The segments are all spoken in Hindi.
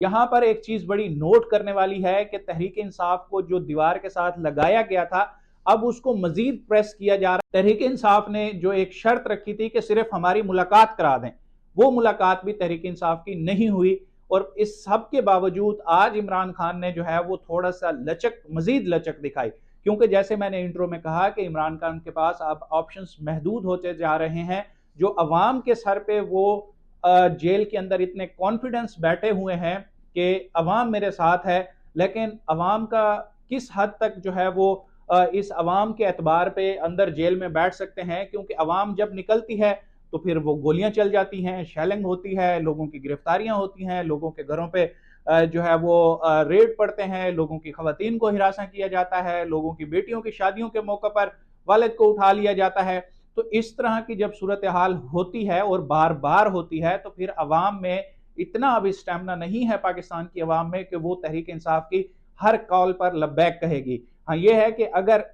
यहाँ पर एक चीज बड़ी नोट करने वाली है कि तहरीक इंसाफ को जो दीवार के साथ लगाया गया था, अब उसको मजीद प्रेस किया जा रहा है। तहरीक इंसाफ ने जो एक शर्त रखी थी कि सिर्फ हमारी मुलाकात करा दें, वो मुलाकात भी तहरीक इंसाफ की नहीं हुई। और इस सब के बावजूद आज इमरान खान ने जो है वो थोड़ा सा लचक, मजीद लचक दिखाई, क्योंकि जैसे मैंने इंट्रो में कहा कि इमरान खान के पास अब ऑप्शंस महदूद होते जा रहे हैं। जो अवाम के सर पे वो जेल के अंदर इतने कॉन्फिडेंस बैठे हुए हैं कि अवाम मेरे साथ है, लेकिन अवाम का किस हद तक जो है वो इस अवाम के एतबार पे अंदर जेल में बैठ सकते हैं, क्योंकि अवाम जब निकलती है तो फिर वो गोलियां चल जाती हैं, शेलिंग होती है, लोगों की गिरफ्तारियां होती हैं, लोगों के घरों पे जो है वो रेड पड़ते हैं, लोगों की खवातीन को हिरासा किया जाता है, लोगों की बेटियों की शादियों के मौके पर वालिद को उठा लिया जाता है। तो इस तरह की जब सूरत हाल होती है और बार बार होती है, तो फिर अवाम में इतना अब स्टेमिना नहीं है पाकिस्तान की अवाम में कि वो तहरीक इंसाफ की हर कॉल पर लब्बैक कहेगी। हाँ, ये है कि अगर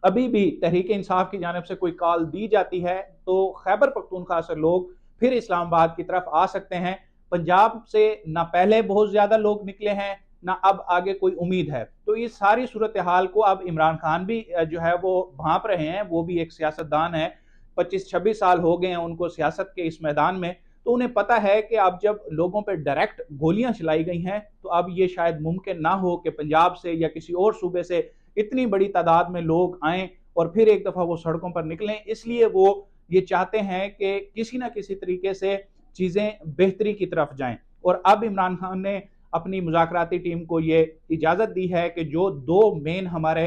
अभी भी तहरीक इंसाफ की जानिब से कोई कॉल दी जाती है तो खैबर पख्तूनख्वा से लोग फिर इस्लामाबाद की तरफ आ सकते हैं। पंजाब से ना पहले बहुत ज्यादा लोग निकले हैं, ना अब आगे कोई उम्मीद है। तो ये सारी सूरत हाल को अब इमरान खान भी जो है वो भांप रहे हैं। वो भी एक सियासतदान है, 25-26 साल हो गए हैं उनको सियासत के इस मैदान में। तो उन्हें पता है कि अब जब लोगों पर डायरेक्ट गोलियां चलाई गई हैं, तो अब ये शायद मुमकिन ना हो कि पंजाब से या किसी और सूबे से इतनी बड़ी तादाद में लोग आए और फिर एक दफा वो सड़कों पर निकलें। इसलिए वो ये चाहते हैं कि किसी ना किसी तरीके से चीजें बेहतरी की तरफ जाएं। और अब इमरान खान ने अपनी मुज़ाकराती टीम को ये इजाजत दी है कि जो दो मेन हमारे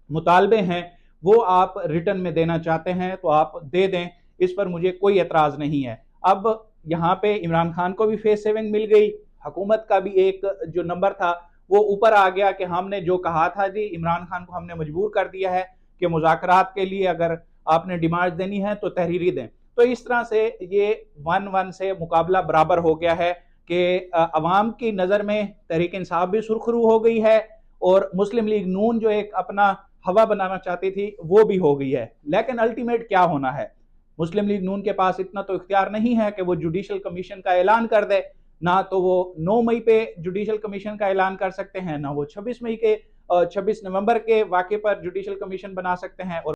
मुतालबे हैं वो आप रिटर्न में देना चाहते हैं तो आप दे दें, इस पर मुझे कोई एतराज नहीं है। अब यहाँ पे इमरान खान को भी फेस सेविंग मिल गई, हुकूमत का भी एक जो नंबर था वो ऊपर आ गया कि हमने जो कहा था जी, इमरान खान को हमने मजबूर कर दिया है कि मुज़ाकरात के लिए अगर आपने डिमांड देनी है तो तहरीरी दें। तो इस तरह से ये 1-1 से मुकाबला बराबर हो गया है कि अवाम की नज़र में तहरीक इंसाफ भी सुरखरू हो गई है और मुस्लिम लीग नून जो एक अपना हवा बनाना चाहती थी वो भी हो गई है। लेकिन अल्टीमेट क्या होना है, मुस्लिम लीग नून के पास इतना तो इख्तियार नहीं है कि वो जुडिशल कमीशन का ऐलान कर दे। ना तो वो 9 मई पे जुडिशल कमीशन का ऐलान कर सकते हैं, ना वो 26 नवंबर के वाक़े पर जुडिशल कमीशन बना सकते हैं। और